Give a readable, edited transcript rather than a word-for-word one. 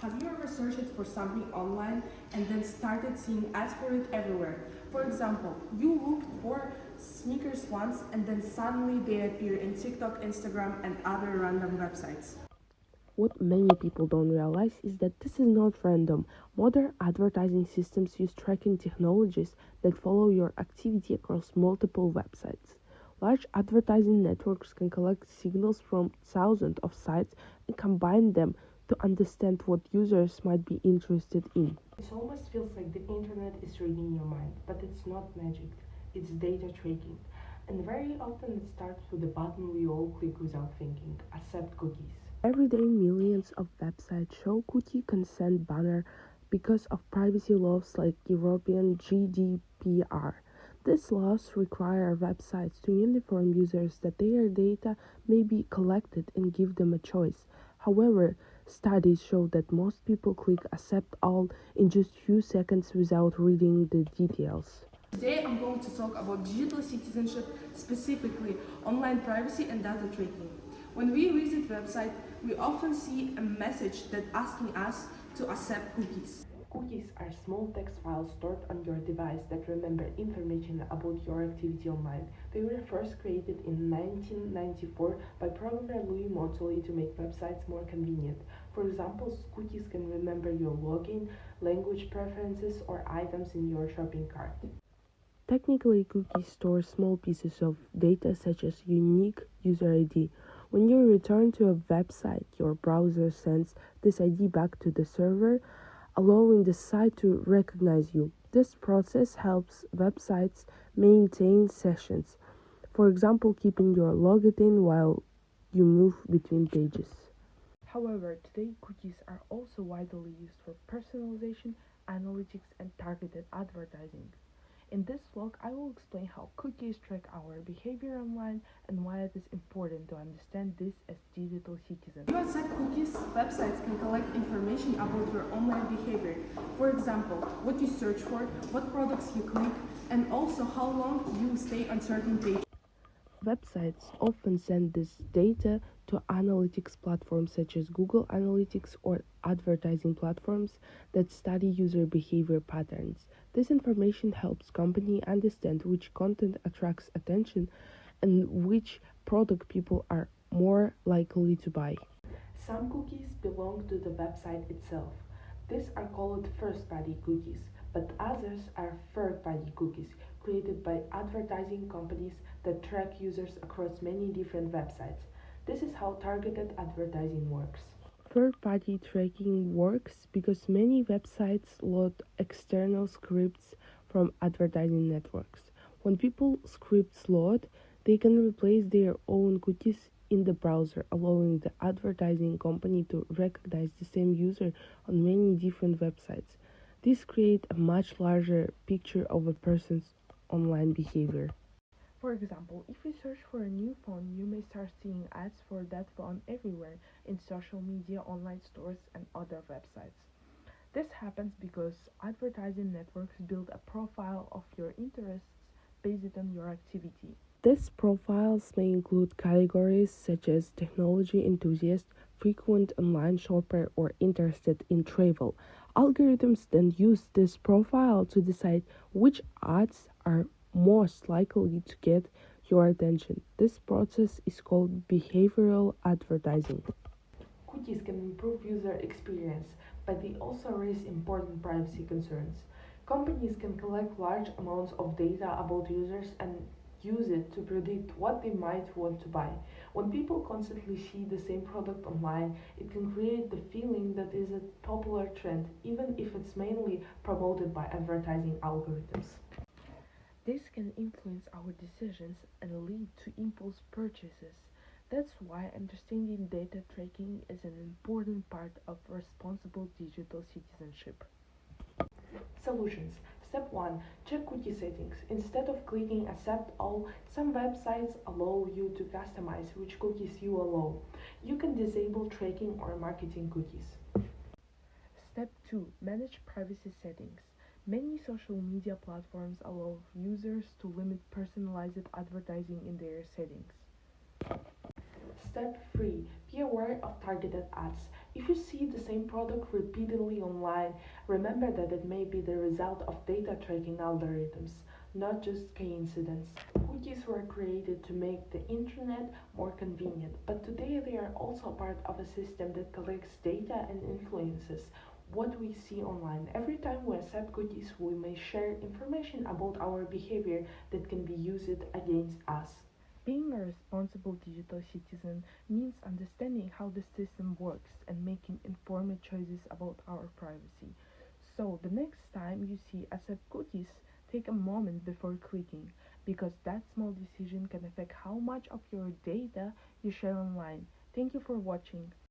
Have you ever searched for something online and then started seeing ads for it everywhere? For example, you looked for sneakers once and then suddenly they appear in TikTok, Instagram, and other random websites. What many people don't realize is that this is not random. Modern advertising systems use tracking technologies that follow your activity across multiple websites. Large advertising networks can collect signals from thousands of sites and combine them to understand what users might be interested in. It almost feels like the internet is reading your mind, but it's not magic, it's data tracking. And very often it starts with a button we all click without thinking: accept cookies. Every day, millions of websites show cookie consent banner because of privacy laws like European GDPR. These laws require websites to inform users that their data may be collected and give them a choice. However, studies show that most people click accept all in just few seconds without reading the details. Today I'm going to talk about digital citizenship, specifically online privacy and data tracking. When we visit website, we often see a message that asking us to accept cookies. Cookies are small text files stored on your device that remember information about your activity online. They were first created in 1994 by programmer Louis Montoli to make websites more convenient. For example, cookies can remember your login, language preferences, or items in your shopping cart. Technically, cookies store small pieces of data such as unique user ID. When you return to a website, your browser sends this ID back to the server, allowing the site to recognize you. This process helps websites maintain sessions, for example, keeping you logged in while you move between pages. However, today cookies are also widely used for personalization, analytics, and targeted advertising. In this vlog, I will explain how cookies track our behavior online and why it is important to understand this as digital citizens. If you accept cookies, websites can collect information about your online behavior. For example, what you search for, what products you click, and also how long you stay on certain pages. Websites often send this data to analytics platforms such as Google Analytics or advertising platforms that study user behavior patterns. This information helps companies understand which content attracts attention and which product people are more likely to buy. Some cookies belong to the website itself. These are called first-party cookies, but others are third-party cookies created by advertising companies that track users across many different websites. This is how targeted advertising works. Third-party tracking works because many websites load external scripts from advertising networks. When people scripts load, they can replace their own cookies in the browser, allowing the advertising company to recognize the same user on many different websites. This creates a much larger picture of a person's online behavior. For example, if you search for a new phone, you may start seeing ads for that phone everywhere in social media, online stores, and other websites. This happens because advertising networks build a profile of your interests based on your activity. These profiles may include categories such as technology enthusiast, frequent online shopper, or interested in travel. Algorithms then use this profile to decide which ads are most likely to get your attention. This process is called behavioral advertising. Cookies can improve user experience, but they also raise important privacy concerns. Companies can collect large amounts of data about users and use it to predict what they might want to buy. When people constantly see the same product online, it can create the feeling that is a popular trend, even if it's mainly promoted by advertising algorithms. This can influence our decisions and lead to impulse purchases. That's why understanding data tracking is an important part of responsible digital citizenship. Solutions. Step 1. Check cookie settings. Instead of clicking accept all, some websites allow you to customize which cookies you allow. You can disable tracking or marketing cookies. Step 2. Manage privacy settings. Many social media platforms allow users to limit personalized advertising in their settings. Step 3. Be aware of targeted ads. If you see the same product repeatedly online, remember that it may be the result of data tracking algorithms, not just coincidence. Cookies were created to make the internet more convenient, but today they are also part of a system that collects data and influences what we see online. Every time we accept cookies, we may share information about our behavior that can be used against us. Being a responsible digital citizen means understanding how the system works and making informed choices about our privacy. So, the next time you see accept cookies, take a moment before clicking because that small decision can affect how much of your data you share online. Thank you for watching.